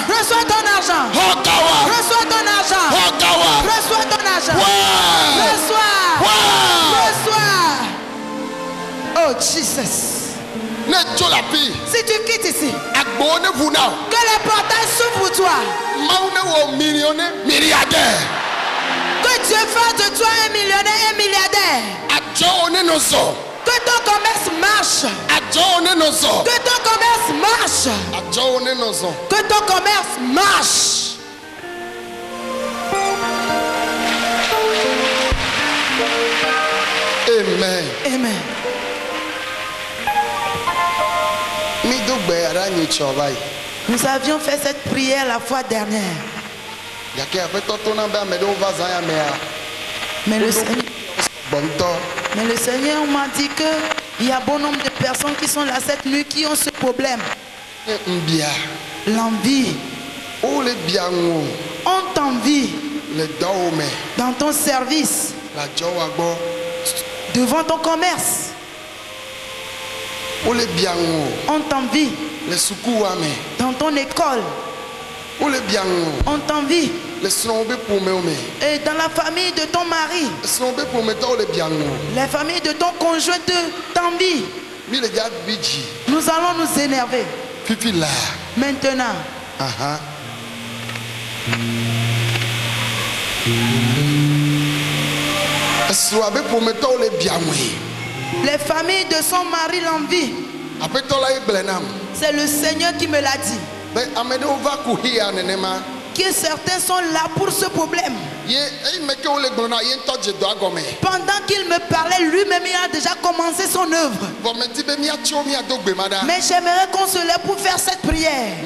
Reçois ton argent. Reçois ton argent. Reçois ton argent. Reçois. Oh Jesus. Si tu quittes ici, que les portails s'ouvrent pour toi. Que Dieu fasse de toi un millionnaire, un milliardaire. Que ton commerce marche. Que ton commerce marche. Que ton commerce marche. Amen. Amen. Nous avions fait cette prière la fois dernière. Mais le Seigneur m'a dit qu'il y a bon nombre de personnes qui sont là cette nuit qui ont ce problème. L'envie. On t'envie dans ton service, devant ton commerce. On t'envie dans ton école. On t'envie. Et dans la famille de ton mari, les familles de ton conjoint t'envient. Nous allons nous énerver. Maintenant. Les familles de son mari l'envient. C'est le Seigneur qui me l'a dit. Que certains sont là pour ce problème. Pendant qu'il me parlait, lui-même il a déjà commencé son œuvre. Mais j'aimerais qu'on se lève pour faire cette prière.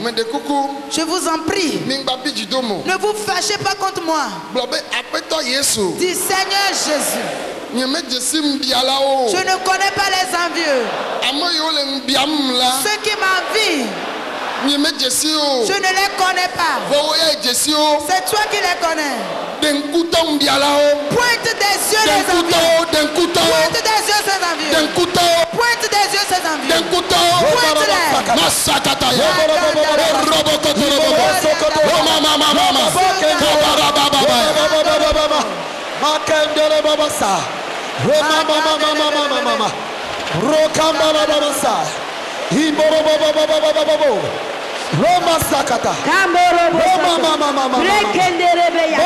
Je vous en prie. Ne vous fâchez pas contre moi. Dis Seigneur Jésus. Je ne connais pas les envieux. Ceux qui m'envient, je ne les connais pas. C'est toi qui les connais. Pointe des yeux les envieux. Pointe des yeux ces envieux. Pointe des yeux ces envieux. Pointe-les. Roma Sakata, Roma Mama, Rekenderebeya,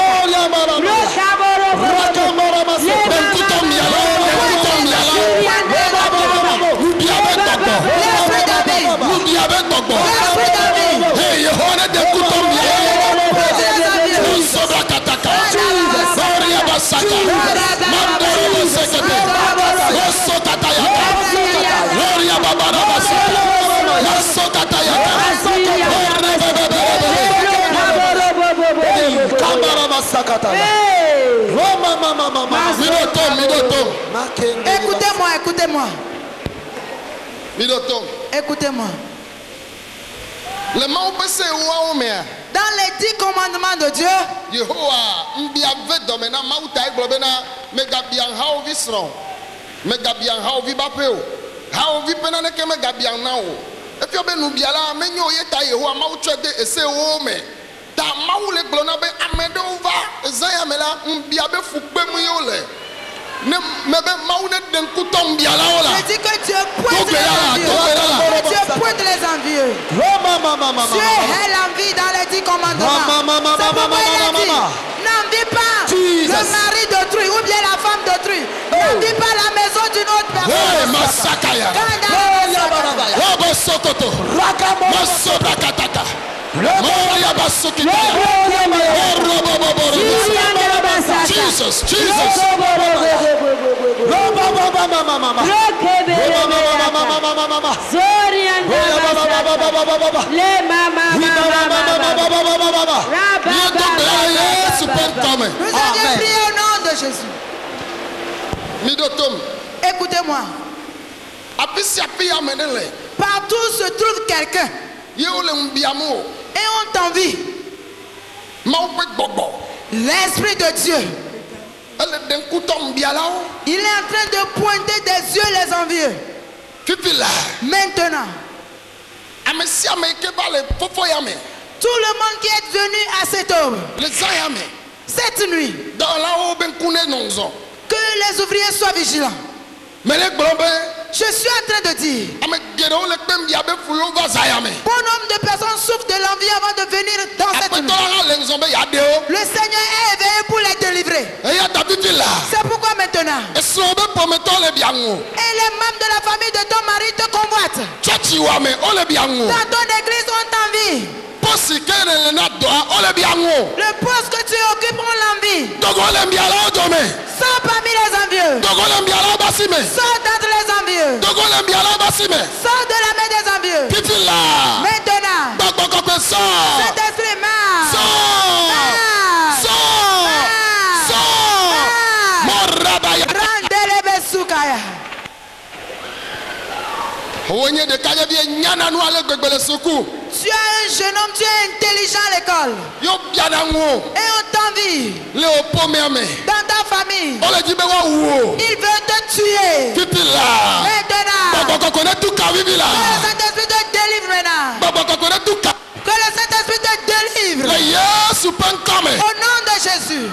Écoutez-moi, écoutez-moi. Écoutez-moi. Dans les 10 commandements de Dieu, je dis que Dieu pointe les envieux. Dieu pointe les envieux. Dieu est l'envie dans les 10 commandements. C'est pourquoi il a dit, n'envie pas le mari d'autrui ou bien la femme d'autrui. N'envie pas la maison d'une autre Jesus. Nous allons prier au nom de Jésus. Écoutez-moi. Partout se trouve quelqu'un et on t'envie. L'Esprit de Dieu, il est en train de pointer des yeux les envieux. Tout le monde qui est venu à cette aube. Cette nuit. Que les ouvriers soient vigilants. Je suis en train de dire, bon nombre de personnes souffrent de l'envie avant de venir dans cette nuit. Le Seigneur est éveillé pour les délivrer. C'est pourquoi maintenant, et les membres de la famille de ton mari te convoitent. Dans ton église ont envie. Le poste que tu occupes ont l'envie. Sors parmi les envieux. Sors d'entre les envieux. Sors de la main des envieux. Maintenant, cet esprit marche. Rendez-les besukaya. Tu as un jeune homme, tu es intelligent à l'école. Et on t'envie. Dans ta famille. Il veut te tuer. Maintenant. Que le Saint-Esprit te délivre maintenant. Que le Saint-Esprit te délivre. Au nom de Jésus.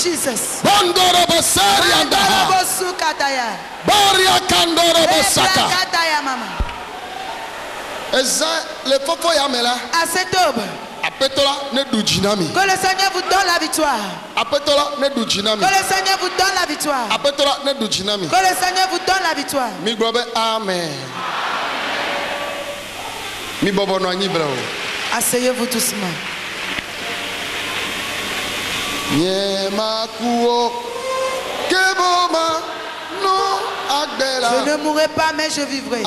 Jesus. À cette aube, que le Seigneur vous donne la victoire. Que le Seigneur vous donne la victoire. Que le Seigneur vous donne la victoire. Asseyez-vous doucement. Je ne mourrai pas, mais je vivrai.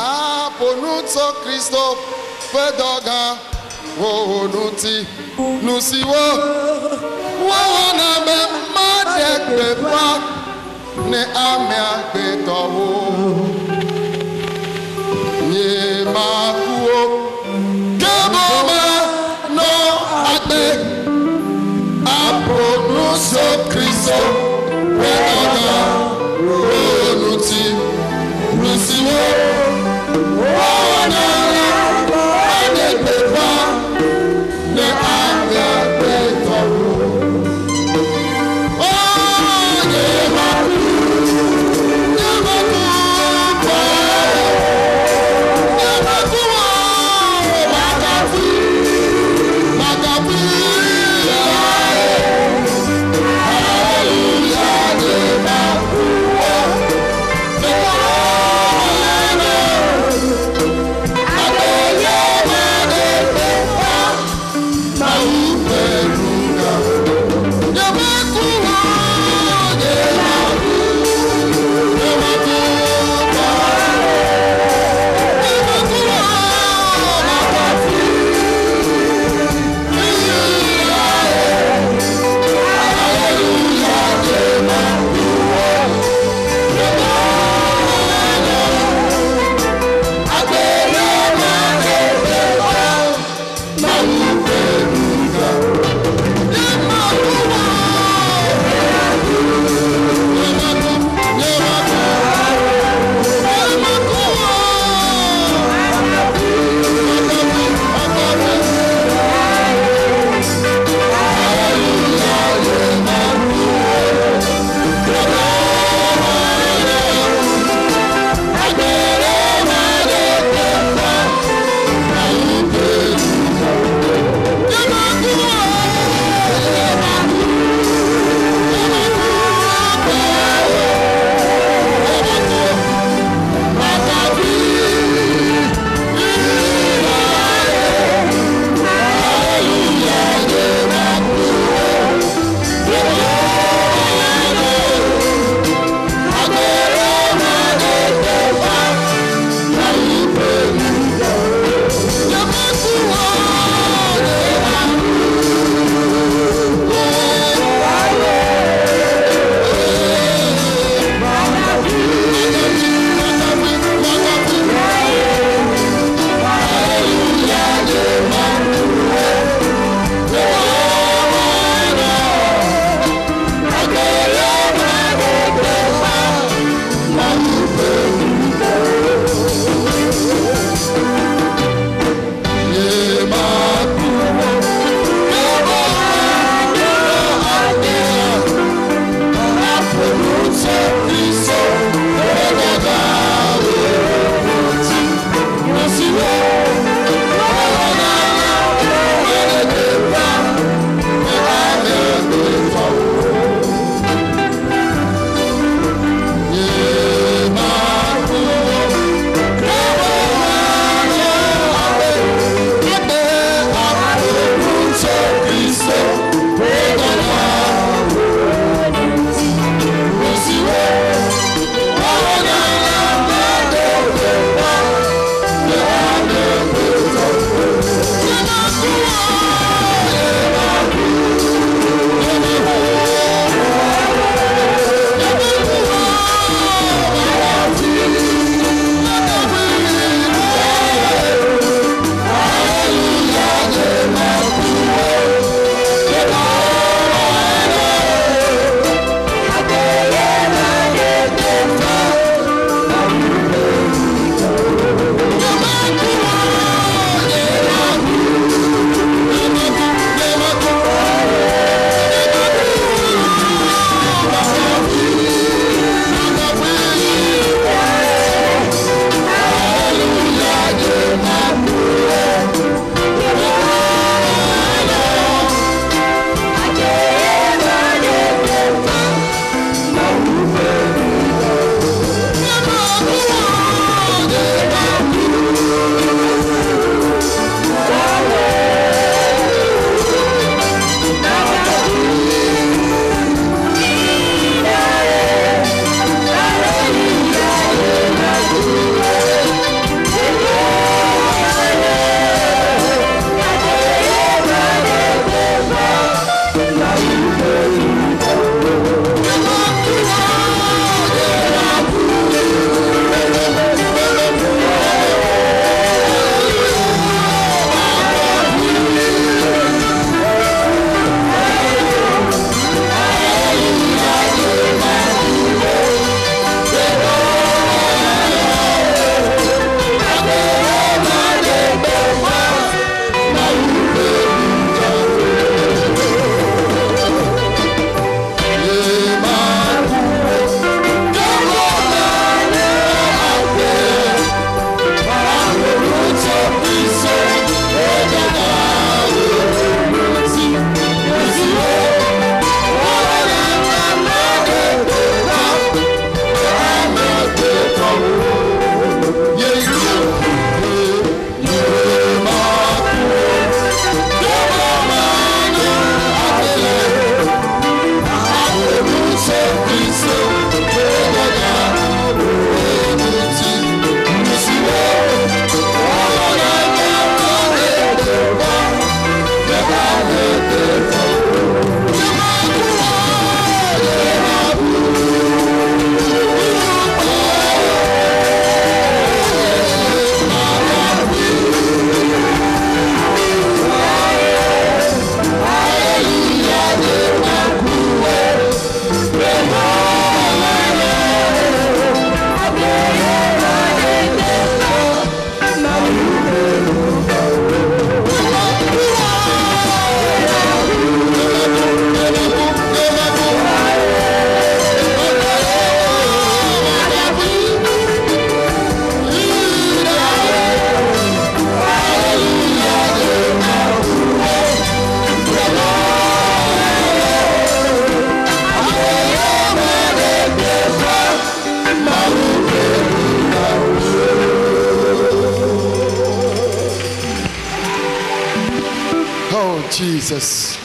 Jesus.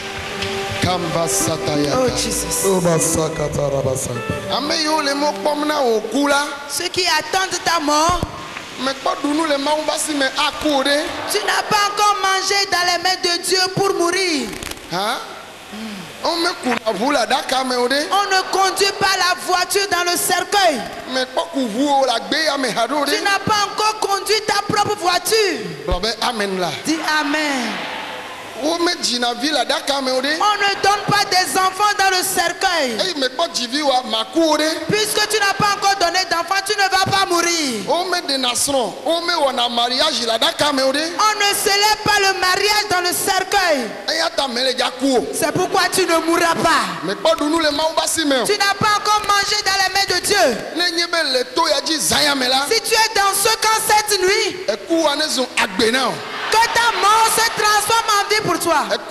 Oh Jesus. Ceux qui attendent ta mort, tu n'as pas encore mangé dans les mains de Dieu pour mourir. On ne conduit pas la voiture dans le cercueil. Tu n'as pas encore conduit ta propre voiture. Dis Amen. On ne donne pas des enfants dans le cercueil. Puisque tu n'as pas encore donné d'enfants, tu ne vas pas mourir. On ne célèbre pas le mariage dans le cercueil. C'est pourquoi tu ne mourras pas. Tu n'as pas encore mangé dans les mains de Dieu. Si tu es dans ce camp cette nuit, que ta mort se transforme en vie pour toi. Que la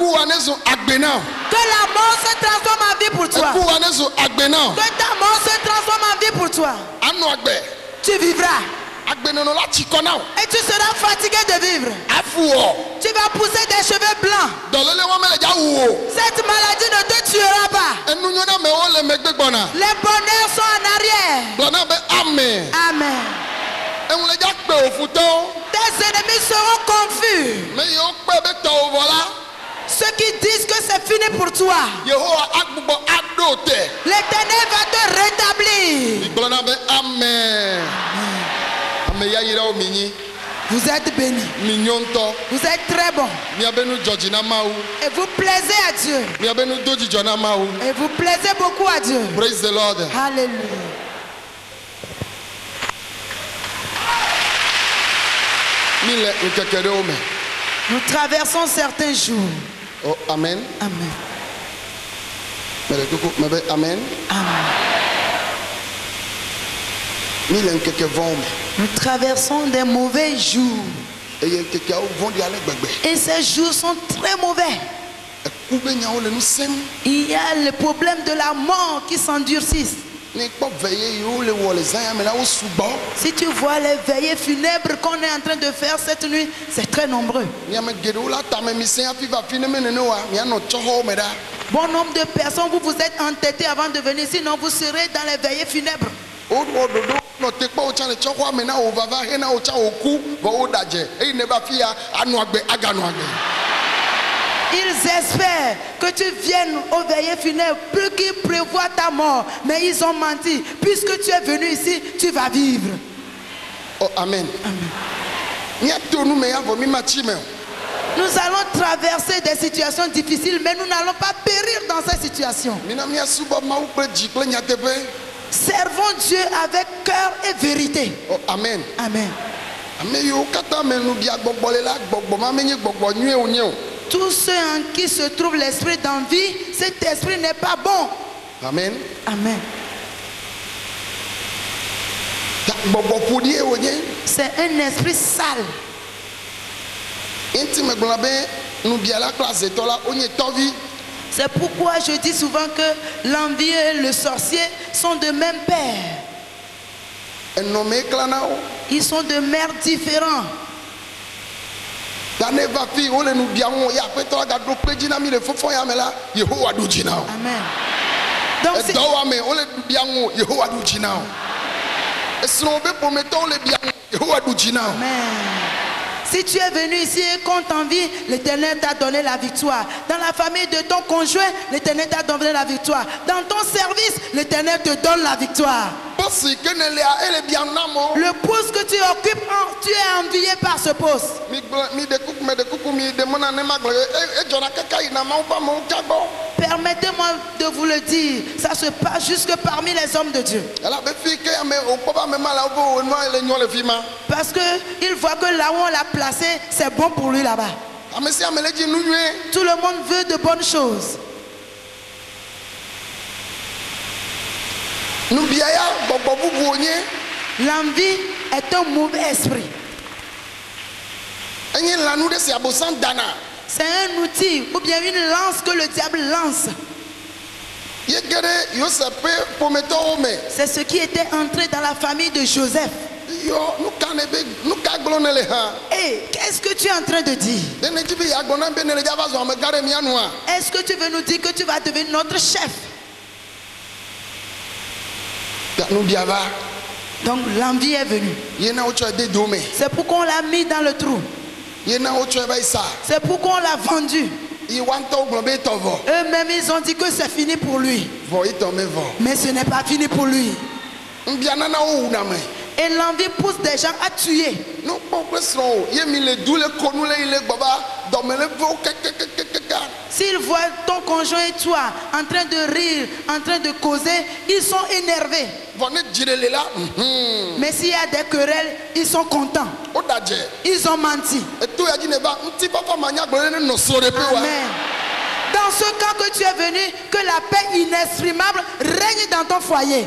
mort se transforme en vie pour toi. Que ta mort se transforme en vie pour toi. Tu vivras. Et tu seras fatigué de vivre. Tu vas pousser des cheveux blancs. Cette maladie ne te tuera pas. Les bonheurs sont en arrière. Amen. Tes ennemis seront confus. Ceux qui disent que c'est fini pour toi, l'Éternel va te rétablir. Amen. Vous êtes bénis. Vous êtes très bons. Et vous plaisez à Dieu. Et vous plaisez beaucoup à Dieu. Praise the Lord. Alléluia. Nous traversons certains jours. Oh, amen. Amen. Amen. Amen. Nous traversons des mauvais jours. Et ces jours sont très mauvais. Il y a le problème de la mort qui s'endurcissent. Si tu vois les veillées funèbres qu'on est en train de faire cette nuit, c'est très nombreux. Bon nombre de personnes, vous êtes entêtés avant de venir, sinon vous serez dans les veillées funèbres. Ils espèrent que tu viennes aux veillées funèbres plus qu'ils prévoient ta mort. Mais ils ont menti. Puisque tu es venu ici, tu vas vivre. Oh, amen. Nous allons traverser des situations difficiles, mais nous n'allons pas périr dans ces situations. Servons Dieu avec cœur et vérité. Oh, amen. Amen. Tous ceux en qui se trouve l'esprit d'envie, cet esprit n'est pas bon. Amen. Amen. C'est un esprit sale. C'est pourquoi je dis souvent que l'envie et le sorcier sont de même père. Ils sont de mères différents. Amen. Donc si tu es venu ici et qu'on t'envie, l'Éternel t'a donné la victoire. Dans la famille de ton conjoint, l'Éternel t'a donné la victoire. Dans ton service, l'Éternel te donne la victoire. Le poste que tu occupes, tu es envié par ce poste. Permettez-moi de vous le dire, ça se passe jusque parmi les hommes de Dieu. Parce qu'il voit que là où on l'a placé, c'est bon pour lui là-bas. Tout le monde veut de bonnes choses. L'envie est un mauvais esprit. C'est un outil ou bien une lance que le diable lance. C'est ce qui était entré dans la famille de Joseph. Et qu'est-ce que tu es en train de dire? Est-ce que tu veux nous dire que tu vas devenir notre chef? Donc l'envie est venue. C'est pourquoi on l'a mis dans le trou. C'est pourquoi on l'a vendu. Eux-mêmes ils ont dit que c'est fini pour lui. Mais ce n'est pas fini pour lui. Et l'envie pousse des gens à tuer. S'ils voient ton conjoint et toi en train de rire, en train de causer, ils sont énervés. Mais s'il y a des querelles, ils sont contents. Ils ont menti. Amen. Dans ce cas que tu es venu, que la paix inexprimable règne dans ton foyer.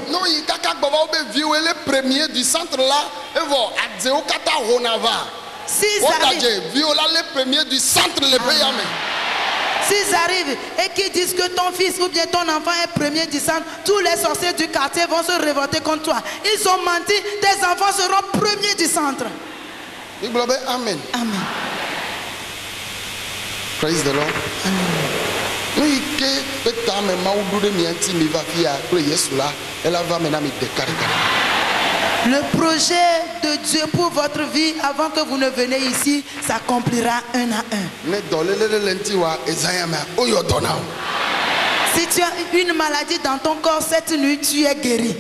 S'ils arrivent et qu'ils disent que ton fils ou bien ton enfant est premier du centre, tous les sorciers du quartier vont se révolter contre toi. Ils ont menti, tes enfants seront premiers du centre. Amen. Amen. Praise the Lord. Amen. Le projet de Dieu pour votre vie avant que vous ne venez ici s'accomplira un à un. Si tu as une maladie dans ton corps cette nuit, tu es guéri.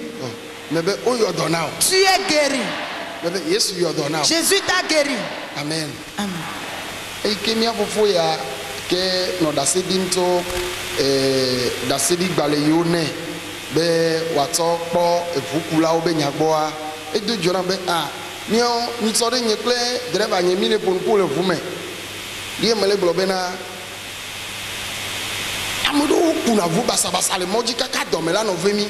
Tu es guéri. Jésus t'a guéri. Amen. Amen. Que no dasedi nto dasedi gbaleyo ne be wato kpo evukula obe nyagboa edo jona be nio nitso de nyekle driver nyemi le ponpo le vume die mele globe na amodo kuna vu basa basa le moji kaka domela no vemi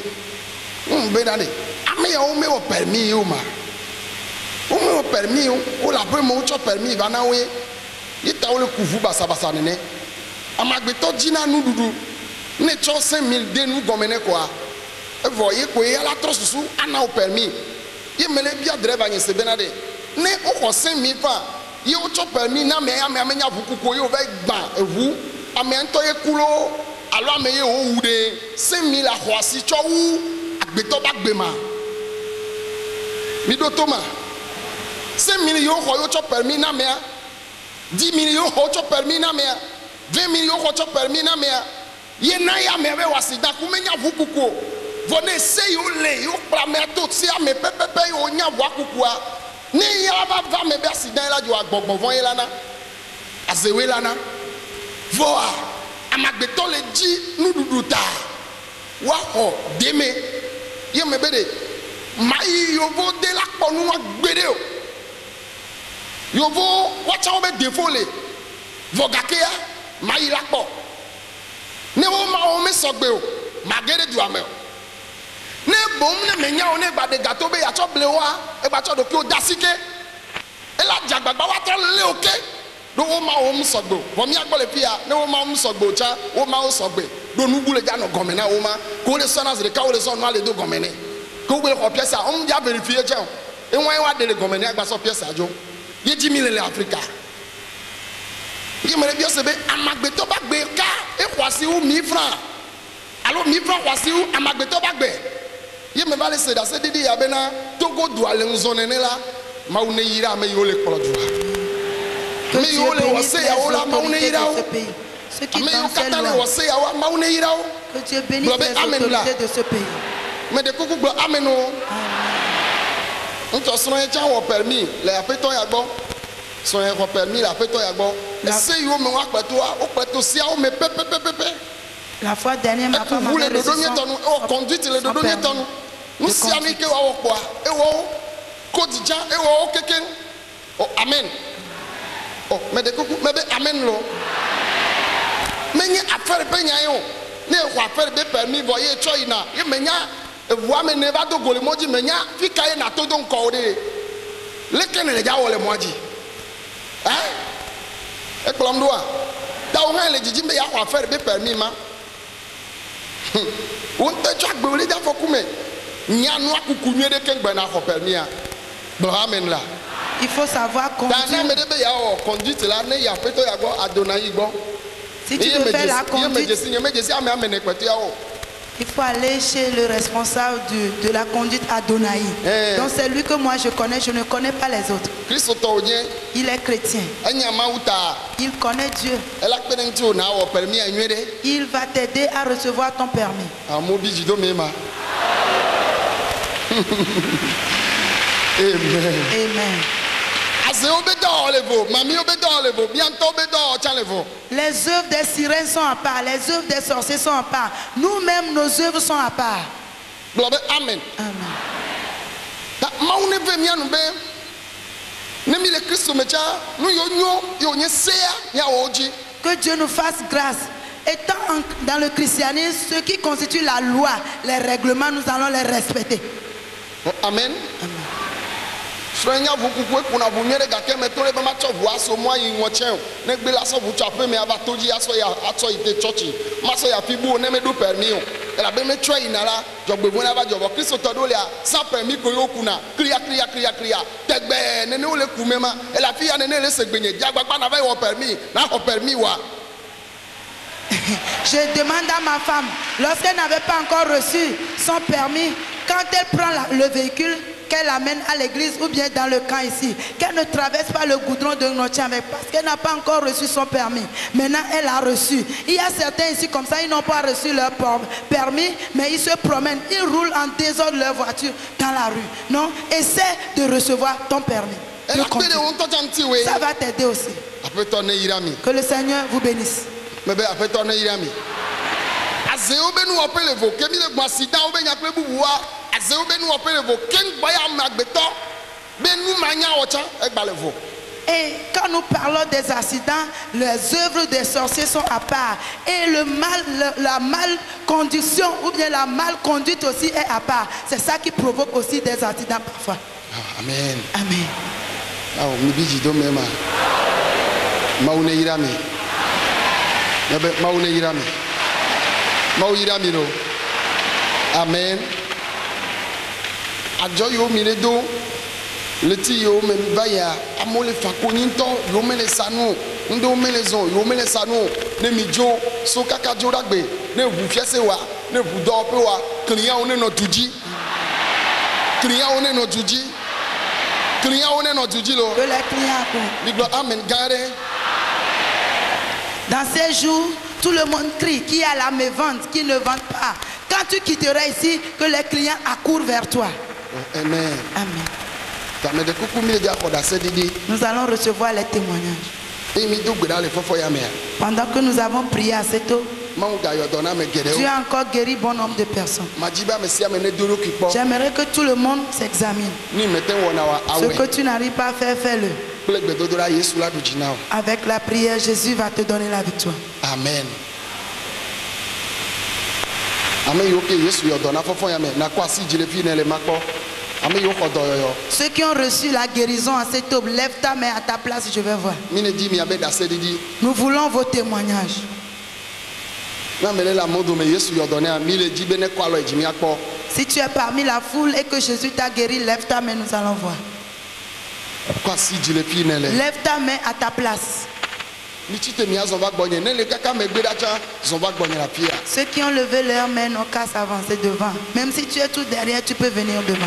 be dade ame ya o me o permis o ma o me o permis o la pe mo cho permis va na we yita ole kuvu basa basa nene amagbeto jina nududu ne cho 5000 de nu gomene kwa evo ye ko ya la trosusu ana o permis ye mele bia driver nye se benade ne o ko 5000 fa ye o cho permis na me amenya vukuko ye o be gba evu ame nto ye kulo alo ame ye o wude 5000 a hoasi cho wu agbeto ba gbema mi do toma 5000 yo ho yo cho permis na me 10 millions ho permis na me 20 millions ho permis na me ye na ya me we wasida kumenya vukuko vone se yo le yo pra me to ti ame pepepe yo nya vuakukua ni ya va me be accident la jo agbogbon von ye lana azewe lana voa amagbeto le ji nududuta wa ho deme ye me bede mai yo vo de la ponu wa gbede o yovo wacha obe defole vogakea mai lakpo ne wo ma o me sogbe o magere du ame ne bom ne menya o ne gbade gato be ya cho blewa e gba cho do ki o dasike e la jagbagba wa to le oke do wo ma o mu sogbe o bo mi agbole pia ne wo ma o mu sogbe o cha wo ma o sogbe do nugu le ja no gomena wo ma ko le sona zre ka wo le sona le do gomene ko gbe ko piesa o mu ja verify je o e won wa de le gomene agba so piesa jo ye ji mi le Africa ye mere bi o se be amagbeto ba gbe ka e kwasi u 1000 francs alo 1000 francs kwasi u amagbeto ba gbe ye me vale se da se didi ya be na togo du ale nzone ne la ma une yira me yo le kolojua me yo le wo se ya o la ma une yira o ceux qui me yo katale wo se ya o ma une yira o que Dieu bénisse les autorités de ce pays. me de kuku gbo ameno on so ye cha wo permis le apeto ya gbo so ye wo permis la apeto ya gbo ese yo me wa peto o peto sia o me pepe. La fois dernière ma femme avait reçu son conduite le dodo ni tonu nous si ami ke wa wo kwa e wo kodija e wo keken oh amen oh me de kuku me be amen lo menye affaire pe nya yo ne ko affaire be permis voyer choina ye menya evoa me ne va do gole moji menya fika ye na to don ko de lekene le ja wole moji e klom do a da o han le jiji me ya ko affaire be permis ma on te chak be le da fokume nya no akuku nwe de ken gba na ko permis a Amen là. Il faut savoir conduire. Si tu veux faire la conduite, il faut aller chez le responsable de la conduite Adonai. Donc c'est lui que moi je connais, je ne connais pas les autres. Il est chrétien. Il connaît Dieu. Il va t'aider à recevoir ton permis. Amen. Amen. Les œuvres des sirènes sont à part, les œuvres des sorciers sont à part. Nous-mêmes, nos œuvres sont à part. Amen. Amen. Que Dieu nous fasse grâce. Étant dans le christianisme, ce qui constitue la loi, les règlements, nous allons les respecter. Amen. Amen. Je demande à ma femme, lorsqu'elle n'avait pas encore reçu son permis, quand elle prend le véhicule, qu'elle amène à l'église ou bien dans le camp ici, qu'elle ne traverse pas le goudron de Notiam parce qu'elle n'a pas encore reçu son permis. Maintenant, elle a reçu. Il y a certains ici comme ça, ils n'ont pas reçu leur permis, mais ils se promènent, ils roulent en désordre leur voiture dans la rue. Non, essaie de recevoir ton permis. Ça va t'aider aussi. Que le Seigneur vous bénisse. Et quand nous parlons des accidents, les œuvres des sorciers sont à part. Et le mal, la malconduction ou bien la malconduite aussi est à part. C'est ça qui provoque aussi des accidents parfois. Amen. Amen. Amen. Adjoyo minedo leti yo me baya amole fakoninto yo mele sanu ndo mele zon yo mele sanu ne mijo so kaka joragbe ne hu fiese wa ne hu do pe wa client one no tuji client one no tuji client one no tuji lo que les clients diglo amen gare. Dans ces jours, tout le monde crie qui a la mévente, qui ne vend pas. Quand tu quitteras ici, que les clients accourent vers toi. Amen. Amen. Nous allons recevoir les témoignages. Pendant que nous avons prié à cette eau, Dieu a encore guéri bon nombre de personnes. J'aimerais que tout le monde s'examine. Ce que tu n'arrives pas à faire, fais-le. Avec la prière, Jésus va te donner la victoire. Amen. Ceux qui ont reçu la guérison à cette aube, lève ta main à ta place, je vais voir. Nous voulons vos témoignages. Si tu es parmi la foule et que Jésus t'a guéri, lève ta main, nous allons voir. Lève ta main à ta place. Ceux qui ont levé leurs mains n'ont qu'à s'avancer devant. Même si tu es tout derrière, tu peux venir devant.